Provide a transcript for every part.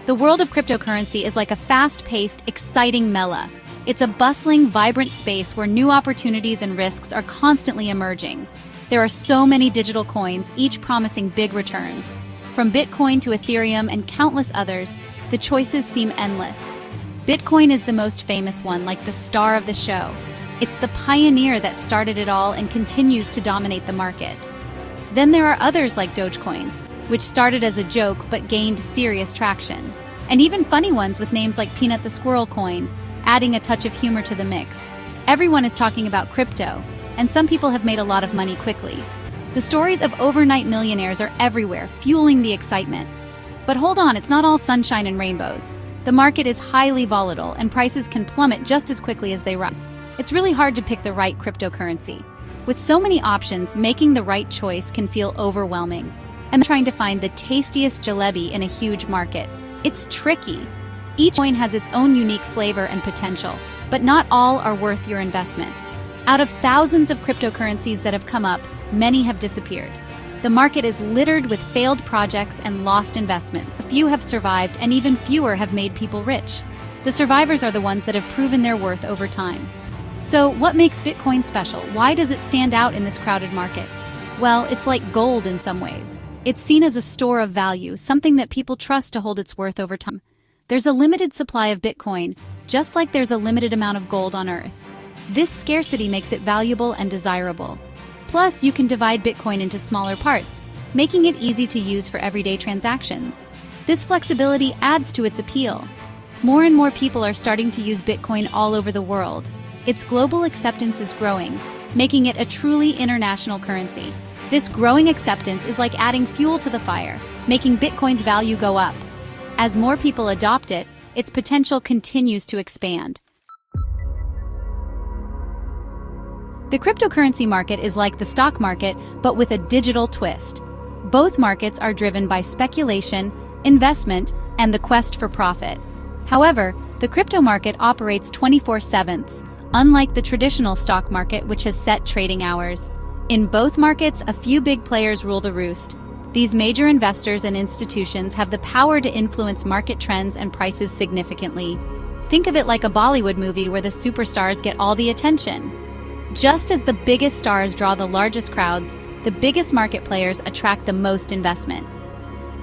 The world of cryptocurrency is like a fast-paced, exciting melee. It's a bustling, vibrant space where new opportunities and risks are constantly emerging. There are so many digital coins, each promising big returns. From Bitcoin to Ethereum and countless others, the choices seem endless. Bitcoin is the most famous one, like the star of the show. It's the pioneer that started it all and continues to dominate the market. Then there are others like Dogecoin, which started as a joke but gained serious traction. And even funny ones with names like Peanut the Squirrel Coin, adding a touch of humor to the mix. Everyone is talking about crypto, and some people have made a lot of money quickly. The stories of overnight millionaires are everywhere, fueling the excitement. But hold on, it's not all sunshine and rainbows. The market is highly volatile, and prices can plummet just as quickly as they rise. It's really hard to pick the right cryptocurrency. With so many options, making the right choice can feel overwhelming. I'm trying to find the tastiest jalebi in a huge market. It's tricky. Each coin has its own unique flavor and potential, but not all are worth your investment. Out of thousands of cryptocurrencies that have come up, many have disappeared. The market is littered with failed projects and lost investments. A few have survived, and even fewer have made people rich. The survivors are the ones that have proven their worth over time. So, what makes Bitcoin special? Why does it stand out in this crowded market? Well, it's like gold in some ways. It's seen as a store of value, something that people trust to hold its worth over time. There's a limited supply of Bitcoin, just like there's a limited amount of gold on Earth. This scarcity makes it valuable and desirable. Plus, you can divide Bitcoin into smaller parts, making it easy to use for everyday transactions. This flexibility adds to its appeal. More and more people are starting to use Bitcoin all over the world. Its global acceptance is growing, making it a truly international currency. This growing acceptance is like adding fuel to the fire, making Bitcoin's value go up. As more people adopt it, its potential continues to expand. The cryptocurrency market is like the stock market, but with a digital twist. Both markets are driven by speculation, investment, and the quest for profit. However, the crypto market operates 24/7, unlike the traditional stock market, which has set trading hours. In both markets, a few big players rule the roost. These major investors and institutions have the power to influence market trends and prices significantly. Think of it like a Bollywood movie where the superstars get all the attention. Just as the biggest stars draw the largest crowds, the biggest market players attract the most investment.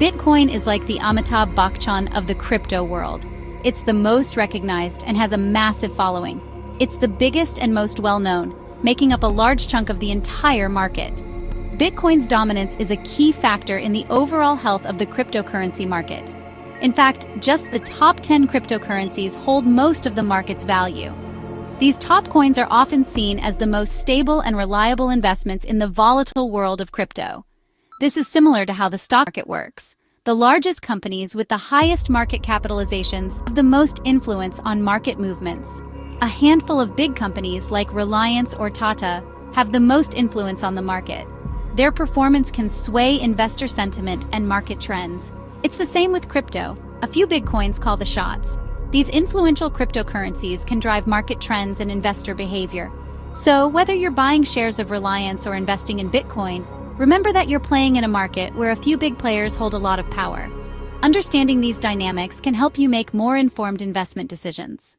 Bitcoin is like the Amitabh Bachchan of the crypto world. It's the most recognized and has a massive following. It's the biggest and most well-known, making up a large chunk of the entire market. Bitcoin's dominance is a key factor in the overall health of the cryptocurrency market. In fact, just the top 10 cryptocurrencies hold most of the market's value. These top coins are often seen as the most stable and reliable investments in the volatile world of crypto. This is similar to how the stock market works. The largest companies with the highest market capitalizations have the most influence on market movements. A handful of big companies like Reliance or Tata have the most influence on the market. Their performance can sway investor sentiment and market trends. It's the same with crypto. A few big coins call the shots. These influential cryptocurrencies can drive market trends and investor behavior. So, whether you're buying shares of Reliance or investing in Bitcoin, remember that you're playing in a market where a few big players hold a lot of power. Understanding these dynamics can help you make more informed investment decisions.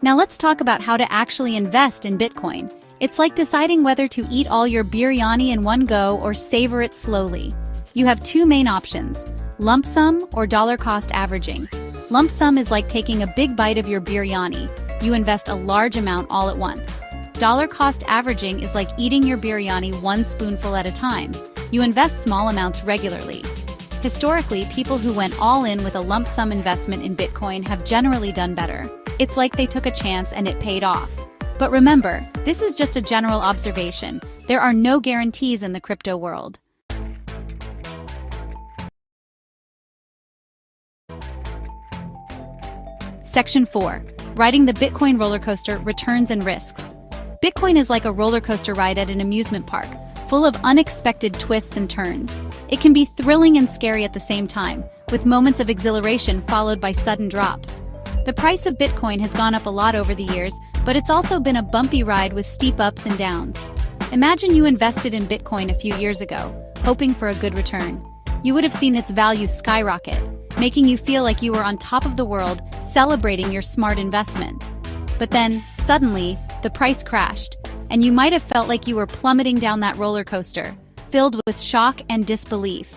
Now let's talk about how to actually invest in Bitcoin. It's like deciding whether to eat all your biryani in one go or savor it slowly. You have two main options, lump sum or dollar cost averaging. Lump sum is like taking a big bite of your biryani. You invest a large amount all at once. Dollar cost averaging is like eating your biryani one spoonful at a time. You invest small amounts regularly. Historically, people who went all in with a lump sum investment in Bitcoin have generally done better. It's like they took a chance and it paid off. But remember, this is just a general observation. There are no guarantees in the crypto world. Section 4. Riding the Bitcoin roller coaster, returns and risks. Bitcoin is like a roller coaster ride at an amusement park, full of unexpected twists and turns. It can be thrilling and scary at the same time, with moments of exhilaration followed by sudden drops. The price of Bitcoin has gone up a lot over the years, but it's also been a bumpy ride with steep ups and downs. Imagine you invested in Bitcoin a few years ago, hoping for a good return. you would have seen its value skyrocket, making you feel like you were on top of the world, celebrating your smart investment. But then, suddenly, the price crashed, and you might have felt like you were plummeting down that roller coaster, filled with shock and disbelief.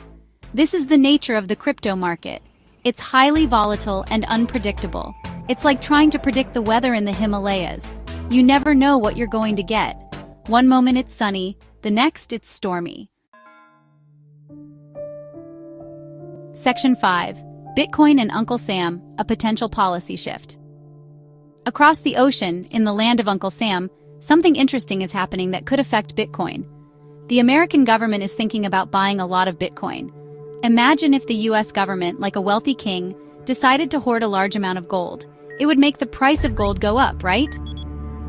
This is the nature of the crypto market. It's highly volatile and unpredictable. It's like trying to predict the weather in the Himalayas. You never know what you're going to get. One moment it's sunny, the next it's stormy. Section 5. Bitcoin and Uncle Sam, a potential policy shift. Across the ocean, in the land of Uncle Sam, something interesting is happening that could affect Bitcoin. The American government is thinking about buying a lot of Bitcoin. Imagine if the US government, like a wealthy king, decided to hoard a large amount of gold. It would make the price of gold go up, right?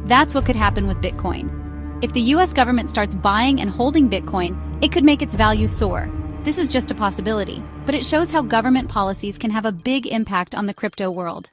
That's what could happen with Bitcoin. If the US government starts buying and holding Bitcoin, it could make its value soar. This is just a possibility, but it shows how government policies can have a big impact on the crypto world.